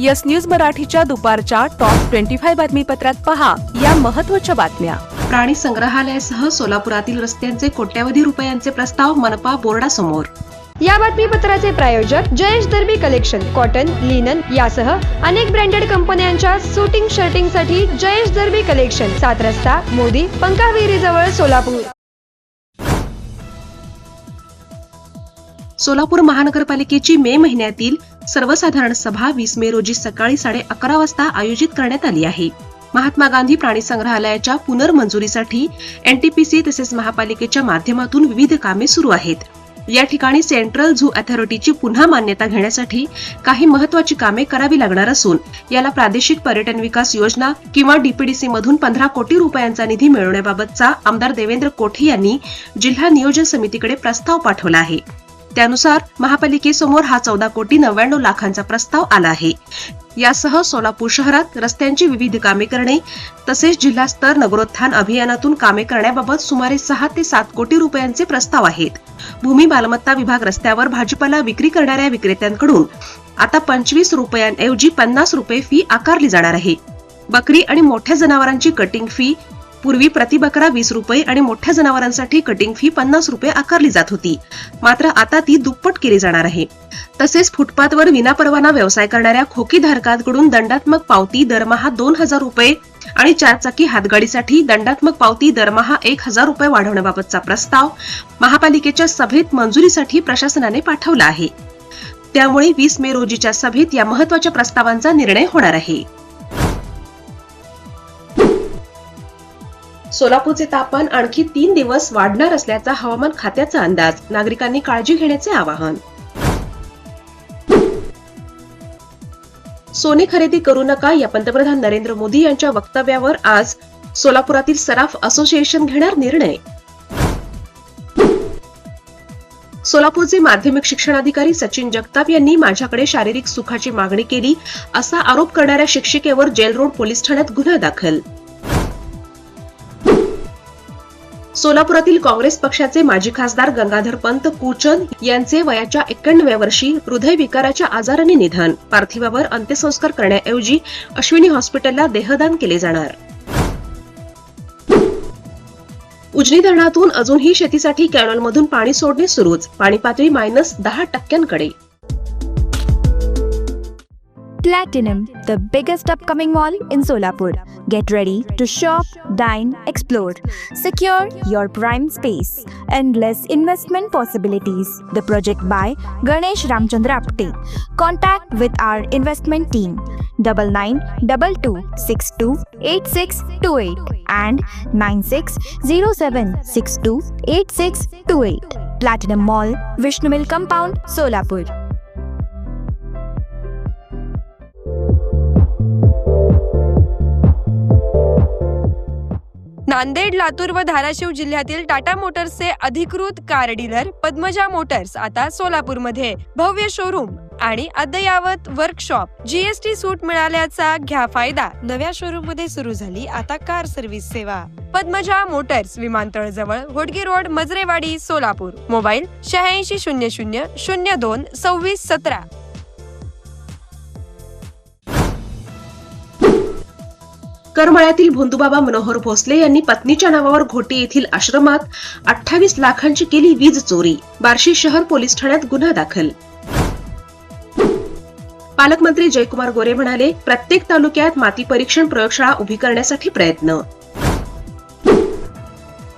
Yes news मराठीच्या दुपारच्या top 25 बातमीपत्रात पहा या महत्त्वाच्या बातम्या. प्राणी संग्रहालयासह सोलापुरातील रस्त्यांचे कोट्यवधी रुपयांचे प्रस्ताव मनपा बोर्डासमोर. या बातमीपत्राचे प्रायोजक जयेश दर्बी कलेक्शन, कॉटन, लिनन यासह अनेक ब्रँडेड कंपन्यांच्या शूटिंग शर्टिंगसाठी जयेश दर्बी कलेक्शन, 7 रस्ता मोदी पंकाविहिरी जवळ सोलापूर. सोलापूर महानगरपालिकेची मे महिन्यातील सर्वसाधारण सभा 20 मे रोजी सकाळी 11:30 वाजता आयोजित करण्यात आली आहे. महात्मा गांधी प्राणी संग्रहालयाच्या पुनर्मंजुरीसाठी एनटीपीसी तसेच महापालिकेच्या माध्यमातून विविध कामे सुरू आहेत. या ठिकाणी सेंट्रल झू अथॉरिटीची पुन्हा मान्यता घेण्यासाठी काही महत्त्वाची कामे करावी लागणार असून याला प्रादेशिक पर्यटन विकास योजना किंवा डीपीडीसी मधून 15 कोटी रुपयांचा निधी मिळवण्याबाबतचा आमदार देवेंद्र कोठे यांनी जिल्हा नियोजन समितीकडे प्रस्ताव पाठवला आहे. त्यानुसार महापालिकेसमोर हा 14 कोटी 99 लाखांचा प्रस्ताव आला आहे. यासह सोलापूर शहरात रस्त्यांची विविध कामे करणे तसेच जिल्हास्तर नगरोत्थान अभियानातून कामे करण्याबाबत सुमारे 6 ते 7 कोटी रुपयांचे प्रस्ताव आहेत. भूमी मालमत्ता विभाग रस्त्यावर भाजीपाला विक्री करणाऱ्या विक्रेत्यांकडून आता 25 रुपयांऐवजी 50 रुपये फी आकारली जाणार आहे. बकरी आणि मोठ्या जनावरांची कटिंग फी पूर्वी प्रति बकरा 20 रुपये आणि मोठ्या जनावरांसाठी कटिंग फी 50 रुपये आकारली जात होती, मात्र आता ती दुप्पट केली जाणार आहे. तसेच फुटपाथवर विनापरवाना व्यवसाय करणाऱ्या खोकीधारकांकडून दंडात्मक पावती दरमहा 2000 रुपये आणि 4 चाकी हातगाडीसाठी दंडात्मक पावती दरमहा 1000 रुपये वाढवण्याबाबतचा प्रस्ताव महापालिकेच्या सभेत मंजुरीसाठी प्रशासनाने पाठवला आहे. त्यामुळे 20 मे रोजीच्या सभेत या महत्त्वाच्या प्रस्तावांचा निर्णय होणार आहे. सोलापूरचे तापमान आणखी 3 दिवस वाढणार असल्याचा हवामान खात्याचा अंदाज. नागरिकांनी काळजी घेण्याचे आवाहन. सोने खरेदी करू नका या पंतप्रधान नरेंद्र मोदी यांच्या वक्तव्यावर आज सोलापुरातील सराफ असोसिएशन घेणार निर्णय. सोलापूरचे माध्यमिक शिक्षणाधिकारी सचिन जगताप यांनी माझ्याकडे शारीरिक सुखाची मागणी केली असा आरोप करणाऱ्या शिक्षिकेवर जेल रोड पोलीस ठाण्यात गुन्हा दाखल. सोलापुरातील काँग्रेस पक्षाचे माजी खासदार गंगाधर पंत कुचन यांचे वयाच्या 91व्या वर्षी हृदयविकाराच्या आजाराने निधन. पार्थिवावर अंत्यसंस्कार करण्याऐवजी अश्विनी हॉस्पिटलला देहदान केले जाणार. उजनी धरणातून अजूनही शेतीसाठी कॅनॉलमधून पाणी सोडणे सुरूच. पाणी पातळी -10% Platinum, the biggest upcoming mall in Solapur. Get ready to shop, dine, explore. Secure your prime space. Endless investment possibilities. The project by Ganesh Ramchandra Apte. Contact with our investment team 9922628628 and 9607628628. Platinum Mall, Vishnu Mill Compound, Solapur. Nanded, Latur व धाराशिव जिल्ह्यातील टाटा मोटर्सचे अधिकृत car dealer Padmaja Motors आता सोलापूरमध्ये. भव्य showroom आणि अद्ययावत workshop. GST सूट मिळाल्याचा घ्या फायदा. नव्या शोरूम मध्ये सुरू झाली आता कार सर्व्हिस सेवा. पद्मजा मोटर्स, विमानतळ जवळ, होडगी रोड, मजरेवाडी, सोलापूर. मोबाईल 8600022617. करमाळ्यातील भोंदूबाबा मनोहर भोसले यांनी पत्नीच्या नावावर घोटी येथील आश्रमात 28 लाखांची केली वीज चोरी. बार्शी शहर पोलीस ठाण्यात गुन्हा दाखल. पालकमंत्री जयकुमार गोरे म्हणाले, प्रत्येक तालुक्यात माती परीक्षण प्रयोगशाळा उभी करण्यासाठी प्रयत्न.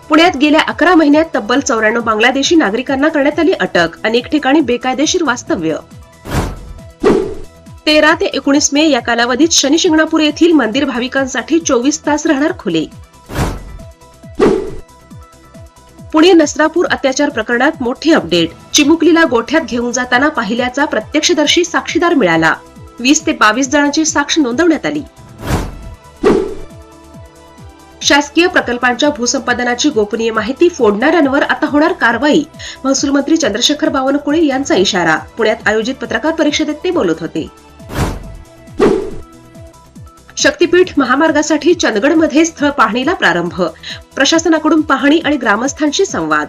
पुण्यात गेल्या 11 महिन्यात तब्बल 94 बांगलादेशी नागरिकांना करण्यात आली अटक. अनेक ठिकाणी बेकायदेशीर वास्तव्य. 13 ते 19 मे या कालावधीत शनी शिंगणापूर येथील मंदिर भाविकांसाठी 24 तास राहणार खुले. पुणे नसरापूर अत्याचार प्रकरणात मोठी अपडेट. चिमुकलीला गोठ्यात घेऊन जाताना पाहिल्याचा प्रत्यक्षदर्शी साक्षीदार मिळाला. 20 ते 22 जणांची साक्ष नोंदवण्यात आली. शासकीय प्रकल्पांच्या भूसंपादनाची गोपनीय माहिती फोडणाऱ्यांवर आता होणार कारवाई. महसूल मंत्री चंद्रशेखर बावनकुळे यांचा इशारा. पुण्यात आयोजित पत्रकार परिषदेत ते बोलत होते. शक्तीपीठ महामार्गासाठी चंदगडमध्ये स्थळ पाहणीला प्रारंभ. प्रशासनाकडून पाहणी आणि ग्रामस्थांशी संवाद.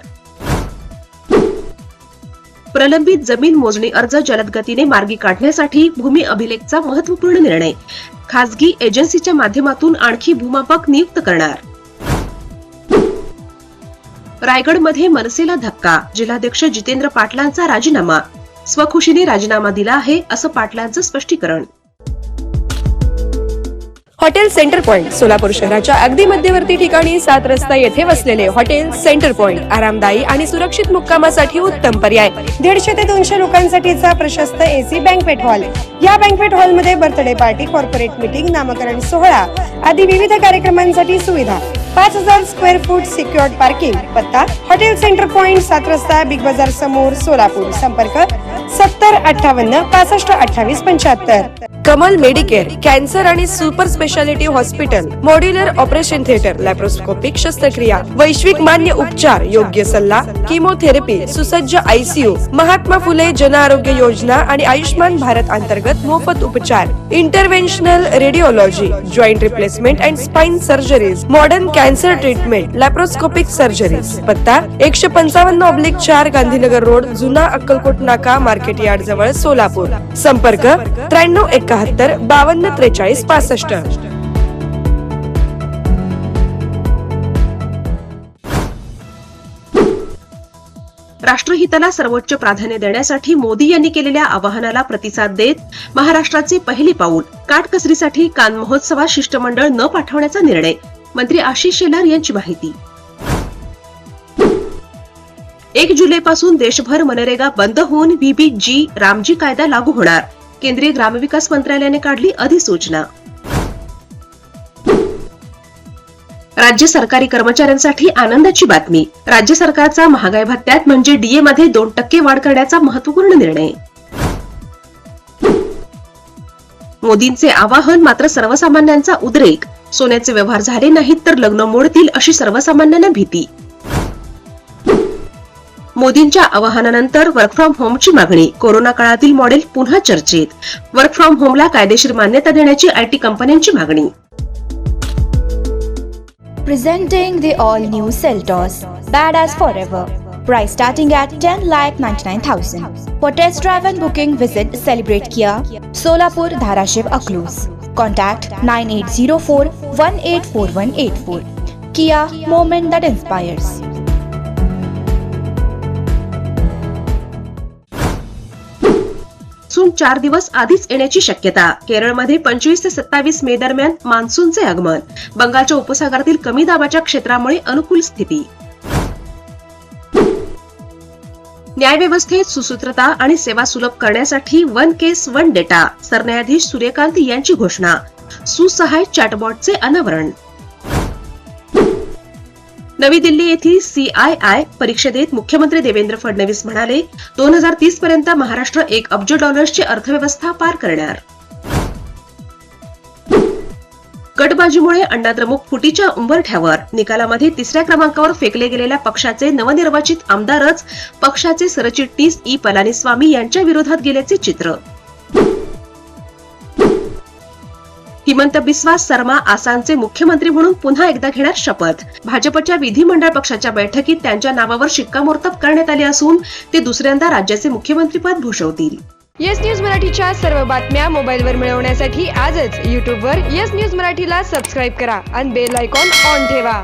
प्रलंबित जमीन मोजणी अर्ज जलद गतीने मार्गी काढण्यासाठी भूमी अभिलेखचा महत्त्वपूर्ण निर्णय. खासगी एजन्सीच्या माध्यमातून आणखी भूमापक नियुक्त करणार. रायगडमध्ये मनसेला धक्का. जिल्हाध्यक्ष जितेंद्र पाटलांचा राजीनामा. स्वखुशीने राजीनामा दिला आहे असं पाटलांचं स्पष्टीकरण. हॉटेल सेंटर पॉइंट सोलापूर शहराच्या अगदी मध्यवर्ती ठिकाणी 7 रस्ता येथे वसलेले हॉटेल सेंटर पॉइंट आरामदायी आणि सुरक्षित मुक्कामासाठी उत्तम पर्याय. 150 ते 200 लोकांसाठीचा प्रशस्त एसी बँक्वेट हॉल. या बँक्वेट हॉलमध्ये बर्थडे पार्टी, कॉर्पोरेट मीटिंग, नामकरण सोहळा आदी विविध कार्यक्रमांसाठी सुविधा. 5000 स्क्वेअर फूट सिक्युअर्ड पार्किंग. पत्ता हॉटेल सेंटर पॉइंट 7 रस्ता बिग बाजार समोर सोलापूर. संपर्क 7058 65 28 75. कमल मेडिकेअर कॅन्सर आणि super speciality hospital. Modular operation theatre, laparoscopic शस्त्रक्रिया, वैश्विक मान्य उपचार, योग्य सल्ला, किमोथेरपी, सुसज्ज ICU, महात्मा फुले जन आरोग्य योजना आणि आयुष्मान भारत अंतर्गत मोफत उपचार, interventional radiology, joint replacement and spine surgeries, modern cancer treatment, laparoscopic surgeries. पत्ता 155/4 गांधीनगर रोड, जुना अक्कलकोट नाका, मार्केट यार्ड जवळ सोलापूर. संपर्क 9371 52 43 65. राष्ट्रहिताला सर्वोच्च प्राधान्य देण्यासाठी मोदी यांनी केलेल्या आवाहनाला प्रतिसाद देत महाराष्ट्राचे पहिली पाऊल. काटकसरीसाठी कान महोत्सवात शिष्टमंडळ न पाठवण्याचा निर्णय. मंत्री आशिष शेलार यांची माहिती. 1 जुलैपासून देशभर मनरेगा बंद होऊन VBG रामजी कायदा लागू होणार. केंद्रीय ग्रामविकास मंत्रालयाने काढली अधिसूचना. राज्य सरकारी कर्मचाऱ्यांसाठी आनंदाची बातमी. राज्य सरकारचा महागाई भत्त्यात म्हणजे DA मध्ये 2% वाढ करण्याचा महत्त्वपूर्ण निर्णय. मोदींचे आवाहन मात्र सर्वसामान्यांचा उद्रेक. सोन्याचे व्यवहार झाले नाहीत तर लग्न मोडतील अशी सर्वसामान्यांना भीती. मोदींच्या आवाहनानंतर वर्क फ्रॉम होमची मागणी. कोरोना काळातील मॉडेल पुन्हा चर्चेत. वर्क फ्रॉम होमला कायदेशीर मान्यता देण्याची IT कंपन्यांची मागणी. Presenting the all-new Seltos, badass forever. Price starting at 10,99,000. For test drive and booking, visit Celebrate Kia, Solapur, Dharashiv, Aklus. Contact 9804-184184. Kia, moment that inspires. Monsoon 4 दिवस आधीच येण्याची शक्यता. केरळमध्ये 25 ते 27 मे दरम्यान मान्सूनचे आगमन. बंगालच्या उपसागरातील कमी दाबाच्या क्षेत्रामुळे अनुकूल स्थिती. न्यायव्यवस्थेत सुसूत्रता आणि सेवा सुलभ करण्यासाठी 1 केस 1 डेटा. सरन्यायाधीश सूर्यकांत यांची घोषणा. सुसहाय चॅटबॉटचे अनावरण. नवी दिल्ली येथील CII परिषदेत मुख्यमंत्री देवेंद्र फडणवीस म्हणाले 2030 पर्यंत महाराष्ट्र $1 अब्ज अर्थव्यवस्था पार करणार. गटबाजीमुळे अण्णाद्रमुक फुटीच्या उंबरठ्यावर. निकालामध्ये 3ऱ्या क्रमांकावर फेकले गेलेल्या पक्षाचे नवनिर्वाचित आमदारच पक्षाचे सरचिटणीस E पलानीस्वामी यांच्या विरोधात गेल्याचे चित्र. हिमंत बिस्वा सरमा आसामचे मुख्यमंत्री म्हणून पुन्हा एकदा घेणार शपथ. भाजपच्या विधिमंडळ पक्षाच्या बैठकीत त्यांच्या नावावर शिक्कामोर्तब करण्यात आले असून ते दुसऱ्यांदा राज्याचे मुख्यमंत्रीपद भूषवतील. येस न्यूज मराठीच्या सर्व बातम्या मोबाईलवर मिळवण्यासाठी आजच YouTubeवर येस न्यूज मराठीला सबस्क्राईब करा आणि बेल आयकॉन ऑन ठेवा.